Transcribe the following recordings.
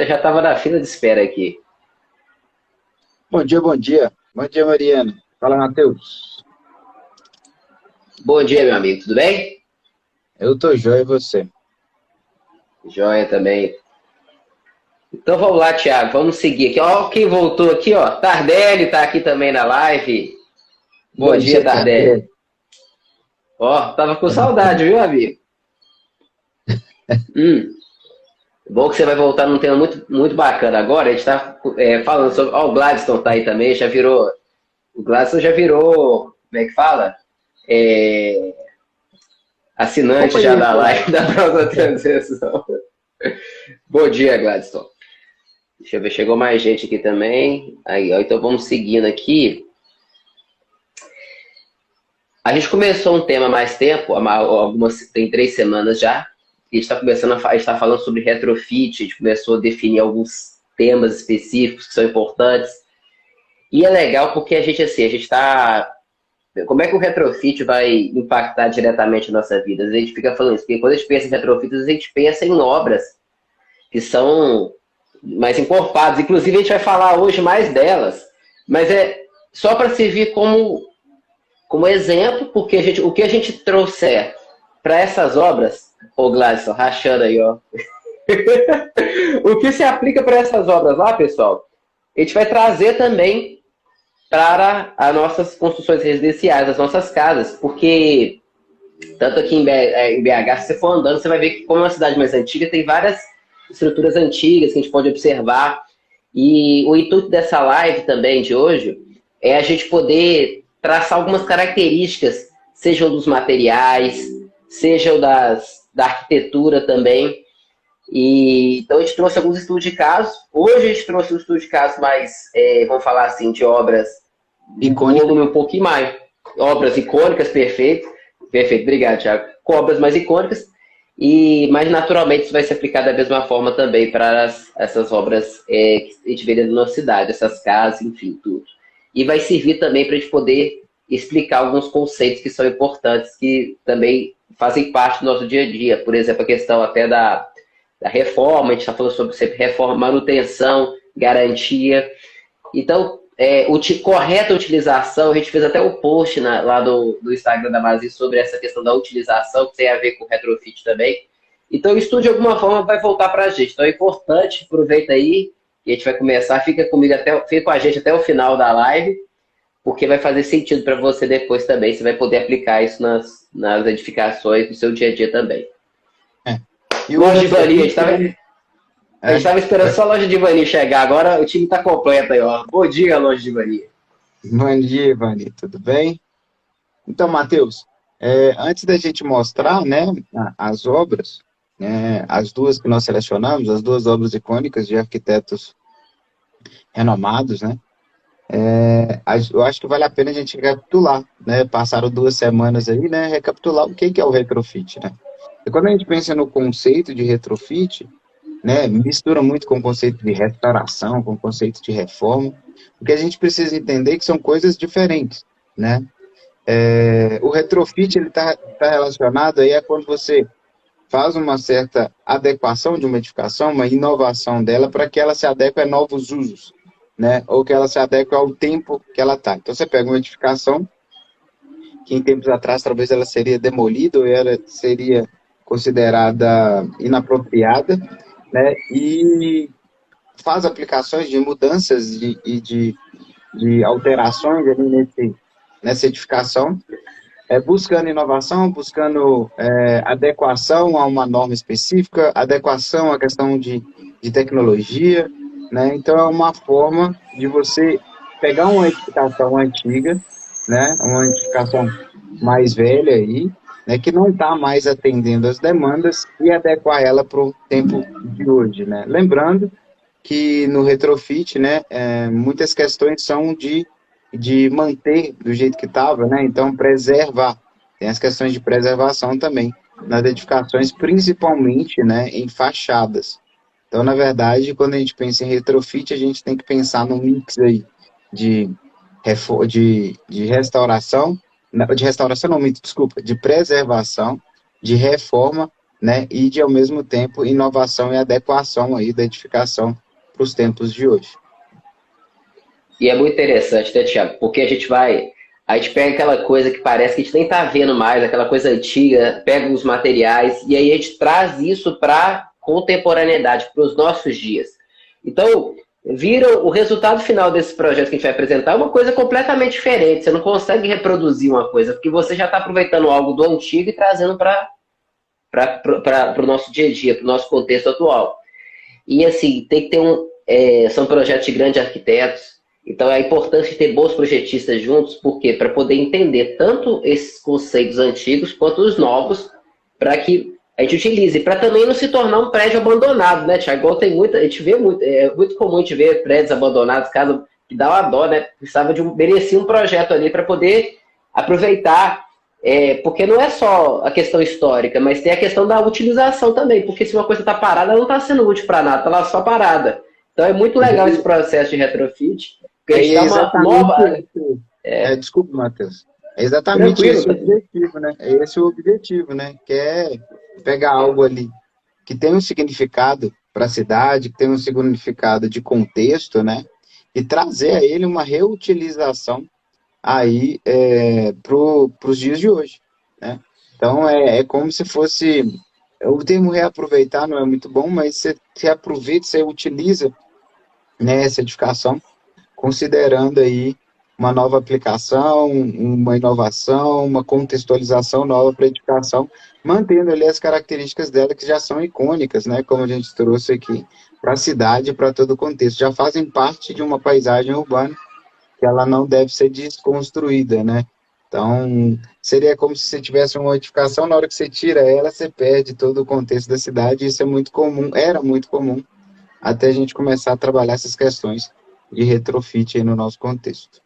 Eu já estava na fila de espera aqui. Bom dia, bom dia. Bom dia, Mariana. Fala, Matheus. Bom dia, meu amigo, tudo bem? Eu tô joia e você? Joia também. Então vamos lá, Thiago, vamos seguir aqui. Ó, quem voltou aqui, ó. Tardelli tá aqui também na live. Bom Bom dia, dia, Tardelli. Tadeu. Ó, tava com saudade, viu, amigo? Hum, bom que você vai voltar num tema muito bacana agora. A gente tá falando sobre. Ó, o Gladstone tá aí também, já virou. O Gladstone já virou. Como é que fala? É, assinante já Companheiro da de live live. da próxima transição. Bom dia, Gladstone. Deixa eu ver, chegou mais gente aqui também. Aí, ó, então vamos seguindo aqui. A gente começou um tema há mais tempo, tem 3 semanas já. E a gente está começando a gente tá falando sobre retrofit, a gente começou a definir alguns temas específicos que são importantes. E é legal porque a gente, assim, a gente está. Como é que o retrofit vai impactar diretamente a nossa vida? Às vezes a gente fica falando isso, porque quando a gente pensa em retrofit, a gente pensa em obras que são mais encorpadas. Inclusive, a gente vai falar hoje mais delas. Mas é só para servir como exemplo, porque o que a gente trouxer para essas obras, ô Gladson, rachando aí, ó. O que se aplica para essas obras lá, pessoal, a gente vai trazer também para as nossas construções residenciais, as nossas casas, porque tanto aqui em BH, se você for andando, você vai ver que como é uma cidade mais antiga, tem várias estruturas antigas que a gente pode observar. E o intuito dessa live também de hoje é a gente poder traçar algumas características, sejam dos materiais, sejam da arquitetura também. E, então a gente trouxe alguns estudos de casos. Hoje a gente trouxe um estudo de casos mais, vamos falar assim, de obras de Icônica. volume um pouquinho mais. Obras icônicas, perfeito. Perfeito, obrigado, Thiago. Com obras mais icônicas. Mas naturalmente isso vai se aplicar da mesma forma também para essas obras que a gente vê dentro da nossa cidade, essas casas, enfim, tudo. E vai servir também para a gente poder explicar alguns conceitos que são importantes, que também fazem parte do nosso dia a dia. Por exemplo, a questão até da reforma, a gente está falando sobre sempre reforma, manutenção, garantia. Então, correta utilização, a gente fez até o post lá do Instagram da Mazi sobre essa questão da utilização, que tem a ver com o retrofit também. Então, isso de alguma forma vai voltar para a gente. Então, é importante, aproveita aí, que a gente vai começar, fica com a gente até o final da live, porque vai fazer sentido para você depois também, você vai poder aplicar isso nas edificações do seu dia a dia também. E o Loja de Vani, retrofit, ele... a gente É. estava esperando só a loja de Vani chegar, agora o time está completo aí, ó. Bom dia, loja de Vani. Bom dia, Ivani. Tudo bem? Então, Matheus, antes da gente mostrar, né, as obras, né, as duas que nós selecionamos, as duas obras icônicas de arquitetos renomados, né, eu acho que vale a pena a gente recapitular, né? Passaram 2 semanas aí, né? Recapitular o que que é o retrofit, né? E quando a gente pensa no conceito de retrofit, né, mistura muito com o conceito de restauração, com o conceito de reforma, porque a gente precisa entender que são coisas diferentes, né? O retrofit ele tá relacionado aí a quando você faz uma certa adequação de uma edificação, uma inovação dela para que ela se adeque a novos usos, né? Ou que ela se adeque ao tempo que ela está. Então você pega uma edificação que em tempos atrás talvez ela seria demolida ou ela seria considerada inapropriada, né? E faz aplicações de mudanças de alterações ali nessa edificação, buscando inovação, buscando adequação a uma norma específica, adequação à questão de tecnologia, né? Então é uma forma de você pegar uma edificação antiga, né? Uma edificação mais velha aí, né? Que não está mais atendendo as demandas e adequar ela para o tempo de hoje, né? Lembrando que no retrofit, né, muitas questões são de manter do jeito que estava, né, então preservar, tem as questões de preservação também, nas edificações, principalmente, né, em fachadas. Então, na verdade, quando a gente pensa em retrofit, a gente tem que pensar num mix aí de, de restauração, de restauração não, desculpa, de preservação, de reforma né, e de, ao mesmo tempo, inovação e adequação aí da edificação para os tempos de hoje. E é muito interessante, né, Thiago? Porque a gente pega aquela coisa que parece que a gente nem tá vendo mais, aquela coisa antiga, pega os materiais, e aí a gente traz isso para contemporaneidade, para os nossos dias. Então, vira o resultado final desse projeto que a gente vai apresentar é uma coisa completamente diferente. Você não consegue reproduzir uma coisa, porque você já está aproveitando algo do antigo e trazendo para o nosso dia a dia, para o nosso contexto atual. E assim, tem que ter são projetos de grandes arquitetos, então é importante ter bons projetistas juntos, porque para poder entender tanto esses conceitos antigos quanto os novos, para que a gente utilize, para também não se tornar um prédio abandonado, né, Tiago? Igual tem muita, a gente vê muito, é muito comum a gente ver prédios abandonados, caso que dá uma dó, né? Merecia um projeto ali para poder aproveitar, porque não é só a questão histórica, mas tem a questão da utilização também, porque se uma coisa está parada, ela não está sendo útil para nada, está lá só parada. Então é muito legal esse processo de retrofit, porque a gente dá uma nova. Desculpa, Matheus. É exatamente Tranquilo, esse o objetivo, né? É esse o objetivo, né? Que é pegar algo ali que tem um significado para a cidade, que tem um significado de contexto, né? E trazer a ele uma reutilização aí para os dias de hoje, né? Então é como se fosse, o termo reaproveitar não é muito bom, mas você reaproveita, você utiliza, né, essa edificação, considerando aí uma nova aplicação, uma inovação, uma contextualização nova para a edificação, mantendo ali as características dela que já são icônicas, né, como a gente trouxe aqui, para a cidade, para todo o contexto, já fazem parte de uma paisagem urbana que ela não deve ser desconstruída, né? Então, seria como se você tivesse uma edificação, na hora que você tira ela, você perde todo o contexto da cidade, isso é muito comum, era muito comum, até a gente começar a trabalhar essas questões de retrofit aí no nosso contexto.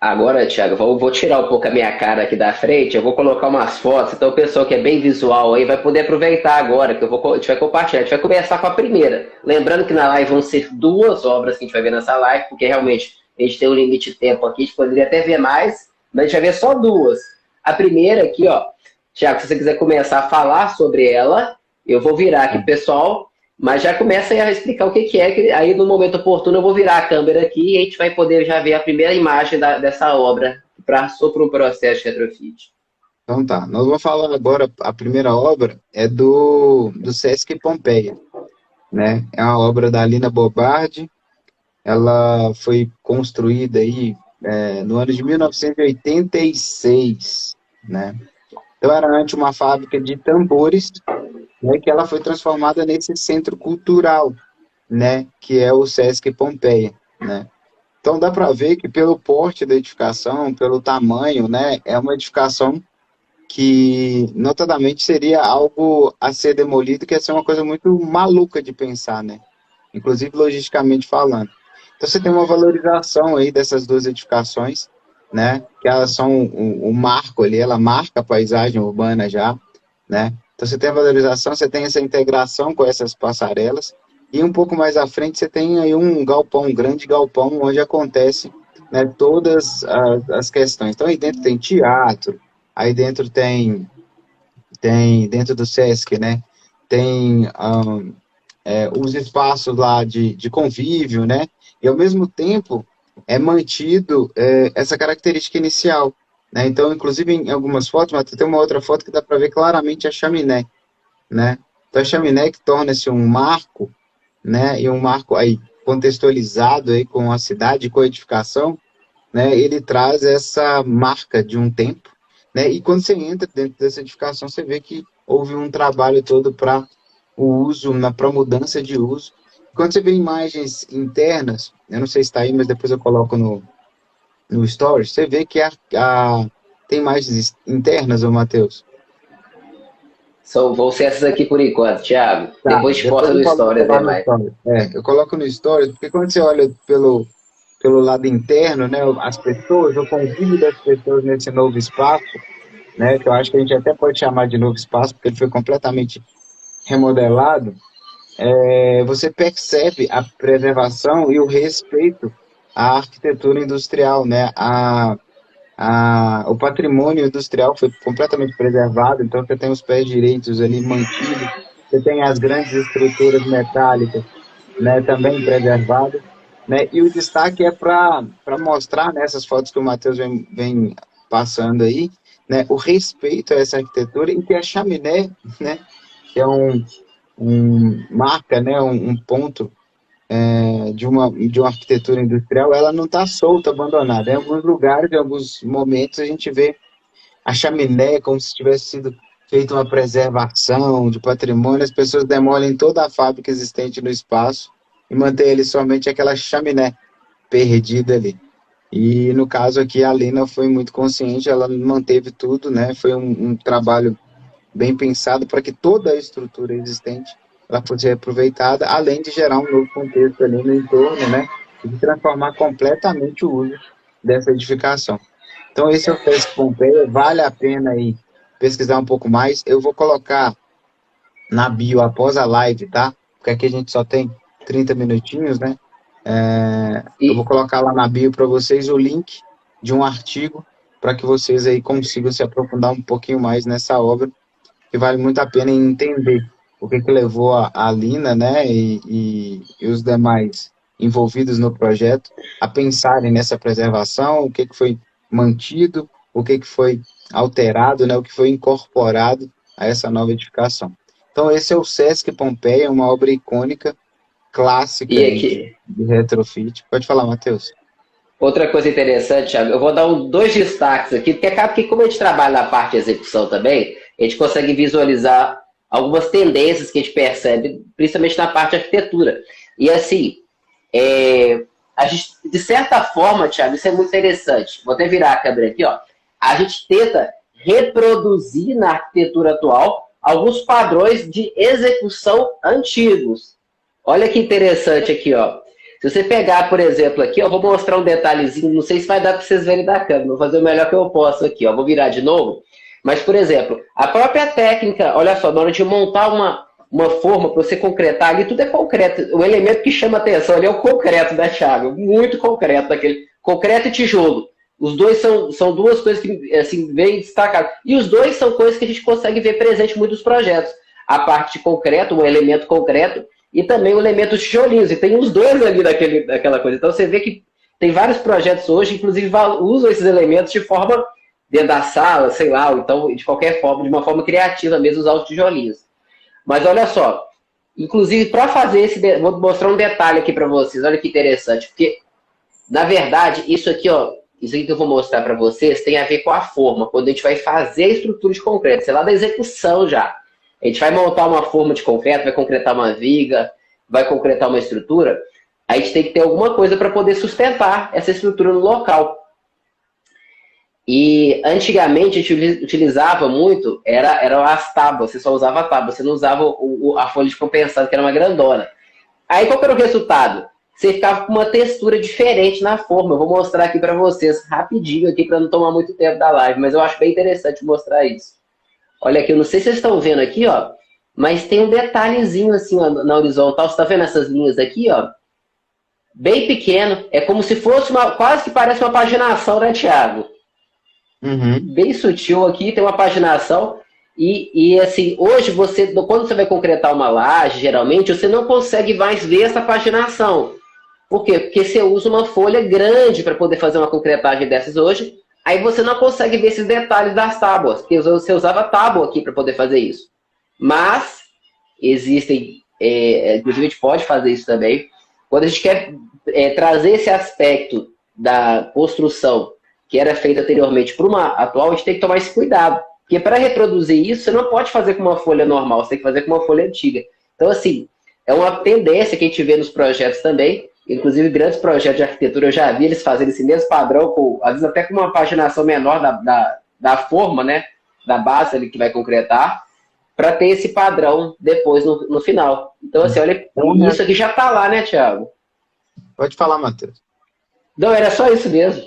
Agora, Thiago, vou tirar um pouco a minha cara aqui da frente, eu vou colocar umas fotos, então o pessoal que é bem visual aí vai poder aproveitar agora, que a gente vai compartilhar. A gente vai começar com a primeira. Lembrando que na live vão ser 2 obras que a gente vai ver nessa live, porque realmente a gente tem um limite de tempo aqui, a gente poderia até ver mais, mas a gente vai ver só 2. A primeira aqui, ó, Thiago, se você quiser começar a falar sobre ela, eu vou virar aqui, pessoal. Mas já começa a explicar o que é, que aí no momento oportuno eu vou virar a câmera aqui e a gente vai poder já ver a primeira imagem dessa obra para um processo de retrofit. Então tá, nós vamos falar agora, a primeira obra é do Sesc Pompeia, né? É uma obra da Alina Bobardi, ela foi construída aí no ano de 1986, né? Então era antes uma fábrica de tambores, né, que ela foi transformada nesse centro cultural, né, que é o Sesc Pompeia, né. Então dá para ver que pelo porte da edificação, pelo tamanho, né, é uma edificação que notadamente seria algo a ser demolido, que ia ser uma coisa muito maluca de pensar, né, inclusive logisticamente falando. Então você tem uma valorização aí dessas 2 edificações, né, que elas são o marco ali, ela marca a paisagem urbana já, né. Então você tem a valorização, você tem essa integração com essas passarelas, e um pouco mais à frente você tem aí um galpão, um grande galpão, onde acontece, né, todas as questões. Então aí dentro tem teatro, aí dentro tem dentro do Sesc, né, tem os espaços lá de convívio, né, e ao mesmo tempo é mantido essa característica inicial, né? Então, inclusive em algumas fotos, mas tem uma outra foto que dá para ver claramente a chaminé, né? Então a chaminé que torna-se um marco, né? E um marco aí contextualizado aí com a cidade, com a edificação, né? Ele traz essa marca de um tempo, né? E quando você entra dentro dessa edificação, você vê que houve um trabalho todo para o uso, para mudança de uso. Quando você vê imagens internas, eu não sei se está aí, mas depois eu coloco no Stories, você vê que tem imagens internas, ô Matheus? Vão ser essas aqui por enquanto, Thiago. Tá, Depois a gente depois posta eu no coloco Stories, lá né, no mais. Stories. Eu coloco no Stories, porque quando você olha pelo lado interno, né, as pessoas, o convívio das pessoas nesse novo espaço, né, que eu acho que a gente até pode chamar de novo espaço, porque ele foi completamente remodelado, você percebe a preservação e o respeito à arquitetura industrial, né, O patrimônio industrial foi completamente preservado, então você tem os pés direitos ali mantidos, você tem as grandes estruturas metálicas, né, também preservadas, né, e o destaque é para mostrar nessas fotos que o Matheus vem passando aí, né, o respeito a essa arquitetura em que a chaminé, né, que é marca, né, um ponto de uma arquitetura industrial, ela não está solta, abandonada. Em alguns lugares, em alguns momentos, a gente vê a chaminé como se tivesse sido feita uma preservação de patrimônio, as pessoas demolem toda a fábrica existente no espaço e mantêm ali somente aquela chaminé perdida ali. E no caso aqui, a Lina foi muito consciente, ela manteve tudo, né? Foi um trabalho bem pensado para que toda a estrutura existente ela fosse aproveitada, além de gerar um novo contexto ali no entorno, né? E de transformar completamente o uso dessa edificação. Então, esse é o Sesc Pompeia, vale a pena aí pesquisar um pouco mais. Eu vou colocar na bio após a live, tá? Porque aqui a gente só tem 30 minutinhos, né? Eu vou E, colocar lá na bio para vocês o link de um artigo para que vocês aí consigam se aprofundar um pouquinho mais nessa obra, que vale muito a pena entender o que levou a Lina, né, e os demais envolvidos no projeto a pensarem nessa preservação, o que foi mantido, o que foi alterado, né, o que foi incorporado a essa nova edificação. Então, esse é o Sesc Pompeia, uma obra icônica, clássica e aí aqui, de retrofit. Pode falar, Matheus. outra coisa interessante, Thiago, eu vou dar dois destaques aqui, porque acaba que como a gente trabalha na parte de execução também, a gente consegue visualizar algumas tendências que a gente percebe, principalmente na parte de arquitetura. E assim, a gente, de certa forma, Thiago, isso é muito interessante. Vou até virar a câmera aqui, ó. A gente tenta reproduzir na arquitetura atual alguns padrões de execução antigos. Olha que interessante aqui, ó. Se você pegar, por exemplo, aqui, eu vou mostrar um detalhezinho, não sei se vai dar para vocês verem da câmera, vou fazer o melhor que eu posso aqui, ó. Vou virar de novo. Mas, por exemplo, a própria técnica, olha só, na hora de montar uma forma para você concretar ali, tudo é concreto. O elemento que chama atenção ali é o concreto, né, Thiago? Muito concreto, daquele concreto e tijolo. Os dois são duas coisas que, assim, bem destacadas. E os dois são coisas que a gente consegue ver presente em muitos projetos. A parte de concreto, o elemento concreto, e também o elemento tijolinhos. E tem os dois ali daquela coisa. Então você vê que tem vários projetos hoje, inclusive usam esses elementos de forma dentro da sala, sei lá, ou então de qualquer forma, de uma forma criativa mesmo, usar os tijolinhos. Mas olha só, inclusive para fazer vou mostrar um detalhe aqui para vocês, olha que interessante, porque na verdade isso aqui, ó, isso aqui que eu vou mostrar para vocês tem a ver com a forma, quando a gente vai fazer a estrutura de concreto, sei lá, da execução já. A gente vai montar uma forma de concreto, vai concretar uma viga, vai concretar uma estrutura, a gente tem que ter alguma coisa para poder sustentar essa estrutura no local. E antigamente a gente utilizava muito, eram as tábuas, você só usava a tábua, você não usava a folha de compensado, que era uma grandona. Aí qual que era o resultado? Você ficava com uma textura diferente na forma. Eu vou mostrar aqui para vocês rapidinho aqui para não tomar muito tempo da live, mas eu acho bem interessante mostrar isso. Olha aqui, eu não sei se vocês estão vendo aqui, ó, mas tem um detalhezinho assim ó, na horizontal. Você está vendo essas linhas aqui, ó? Bem pequeno. É como se fosse quase que parece uma paginação, né, Thiago? Uhum. Bem sutil aqui, tem uma paginação. E assim, hoje quando você vai concretar uma laje, geralmente, você não consegue mais ver essa paginação. Por quê? Porque você usa uma folha grande para poder fazer uma concretagem dessas hoje. Aí você não consegue ver esses detalhes das tábuas, porque você usava tábua aqui para poder fazer isso. Mas existem, inclusive a gente pode fazer isso também. Quando a gente quer trazer esse aspecto da construção que era feita anteriormente para uma atual, a gente tem que tomar esse cuidado. Porque para reproduzir isso, você não pode fazer com uma folha normal, você tem que fazer com uma folha antiga. Então, assim, é uma tendência que a gente vê nos projetos também. Inclusive, grandes projetos de arquitetura, eu já vi eles fazendo esse mesmo padrão, às vezes até com uma paginação menor da forma, né? Da base ali que vai concretar, para ter esse padrão depois no final. Então, assim, olha, isso aqui já está lá, né, Thiago? Pode falar, Matheus. Não, era só isso mesmo.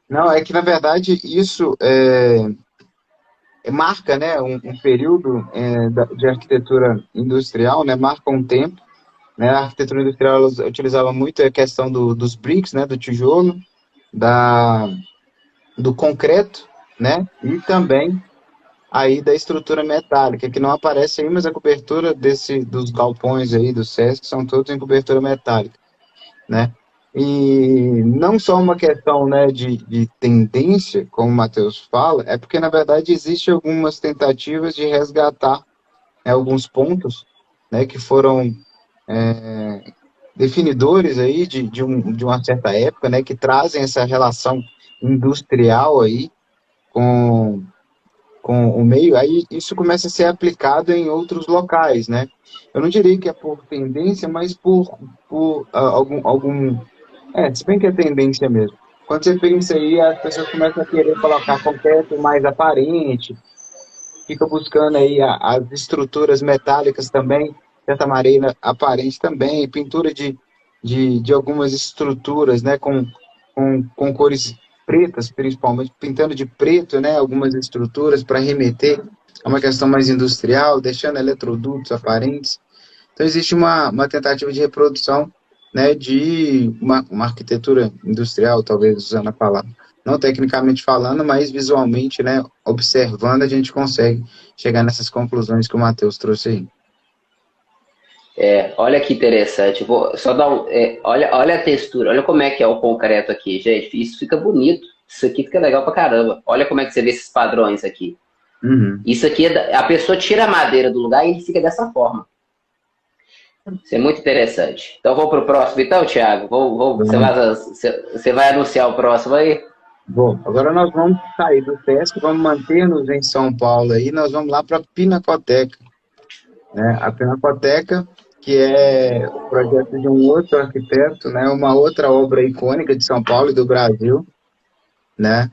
Não, é que, na verdade, isso marca, né, um período de arquitetura industrial, né, marca um tempo, né, a arquitetura industrial utilizava muito a questão dos bricks, né, do tijolo, do concreto, né? E também aí da estrutura metálica, que não aparece aí, mas a cobertura dos galpões aí do SESC são todos em cobertura metálica, né? E não só uma questão, né, de tendência, como o Matheus fala, é porque, na verdade, existem algumas tentativas de resgatar, né, alguns pontos, né, que foram definidores aí de uma certa época, né, que trazem essa relação industrial aí com, com o meio, aí isso começa a ser aplicado em outros locais, né? Eu não diria que é por tendência, mas se bem que é tendência mesmo. Quando você pensa aí, as pessoas começam a querer colocar concreto mais aparente, fica buscando aí as estruturas metálicas também, de certa maneira aparente também, pintura de algumas estruturas, né, com cores pretas, principalmente, pintando de preto, né, algumas estruturas para remeter a uma questão mais industrial, deixando eletrodutos aparentes. Então, existe uma tentativa de reprodução, né, de uma arquitetura industrial, talvez usando a palavra. Não tecnicamente falando, mas visualmente, né, observando, a gente consegue chegar nessas conclusões que o Matheus trouxe aí. Olha que interessante. Vou só dar olha a textura, olha como é que é o concreto aqui, gente. Isso fica bonito. Isso aqui fica legal pra caramba. Olha como é que você vê esses padrões aqui. Uhum. Isso aqui, a pessoa tira a madeira do lugar e ele fica dessa forma. Isso é muito interessante. Então vamos para o próximo, então, Thiago. Você vai anunciar o próximo aí? Bom, agora nós vamos sair do SESC, vamos manter-nos em São Paulo aí, nós vamos lá para a Pinacoteca, né? A Pinacoteca, que é o projeto de um outro arquiteto, né? Uma outra obra icônica de São Paulo e do Brasil, né?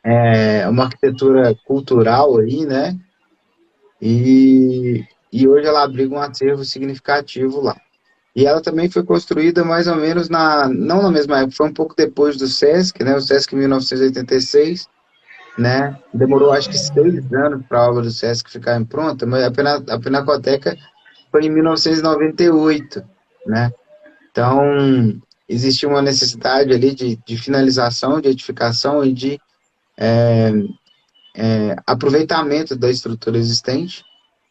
É uma arquitetura cultural aí, né? E hoje ela abriga um acervo significativo lá. E ela também foi construída mais ou menos não na mesma época, foi um pouco depois do SESC, né? O SESC em 1986, né? Demorou acho que 6 anos para a obra do SESC ficar pronta, mas a Pinacoteca foi em 1998, né? Então, existia uma necessidade ali de finalização, de edificação e de aproveitamento da estrutura existente,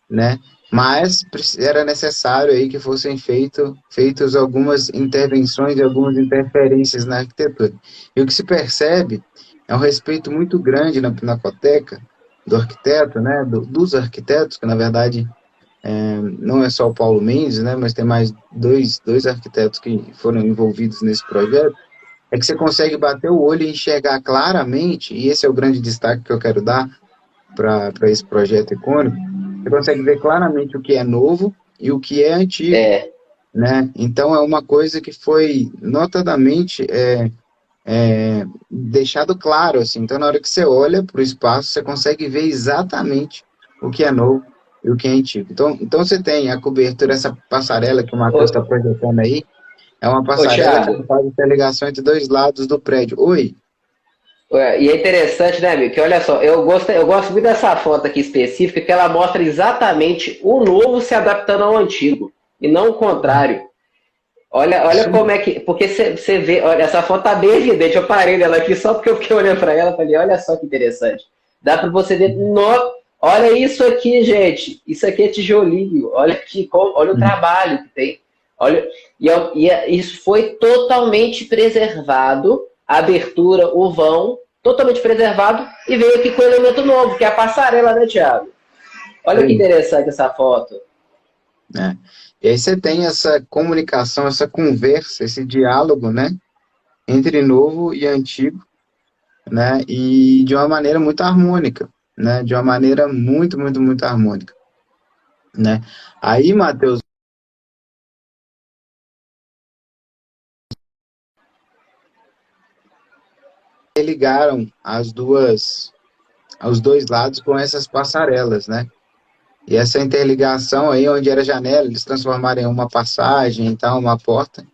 né? Mas era necessário aí que fossem feitas algumas intervenções e algumas interferências na arquitetura. E o que se percebe é um respeito muito grande na Pinacoteca do arquiteto, né? Dos arquitetos, que na verdade não é só o Paulo Mendes, né? Mas tem mais dois arquitetos que foram envolvidos nesse projeto. É que você consegue bater o olho e enxergar claramente, e esse é o grande destaque que eu quero dar para esse projeto icônico. Você consegue ver claramente o que é novo e o que é antigo, É, né? Então é uma coisa que foi notadamente deixado claro, assim. Então na hora que você olha para o espaço, você consegue ver exatamente o que é novo e o que é antigo. Então você tem a cobertura, essa passarela que o Matheus está ô, projetando aí, é uma ô passarela que Thiago, faz interligação entre dois lados do prédio. Oi? e é interessante, né, amigo? Que olha só, eu gosto muito dessa foto aqui específica, que ela mostra exatamente o novo se adaptando ao antigo, e não o contrário. Olha como Sim. é que. Porque você vê, olha, essa foto tá bem evidente. Eu parei nela aqui só porque eu fiquei olhando para ela e falei, olha só que interessante. Dá para você ver. Olha isso aqui, gente. Isso aqui é tijolinho. Olha aqui, olha o trabalho que tem. Olha, isso foi totalmente preservado. A abertura, o vão, totalmente preservado. E veio aqui com um elemento novo, que é a passarela, né, Thiago? Olha que Aí, interessante essa foto. né? E aí você tem essa comunicação, essa conversa, esse diálogo, né, entre novo e antigo, né, e de uma maneira muito harmônica, né, de uma maneira muito, muito, muito harmônica, né. Aí, Matheus, ligaram os dois lados com essas passarelas, né, e essa interligação aí, onde era janela, eles transformaram em uma passagem, então, uma porta,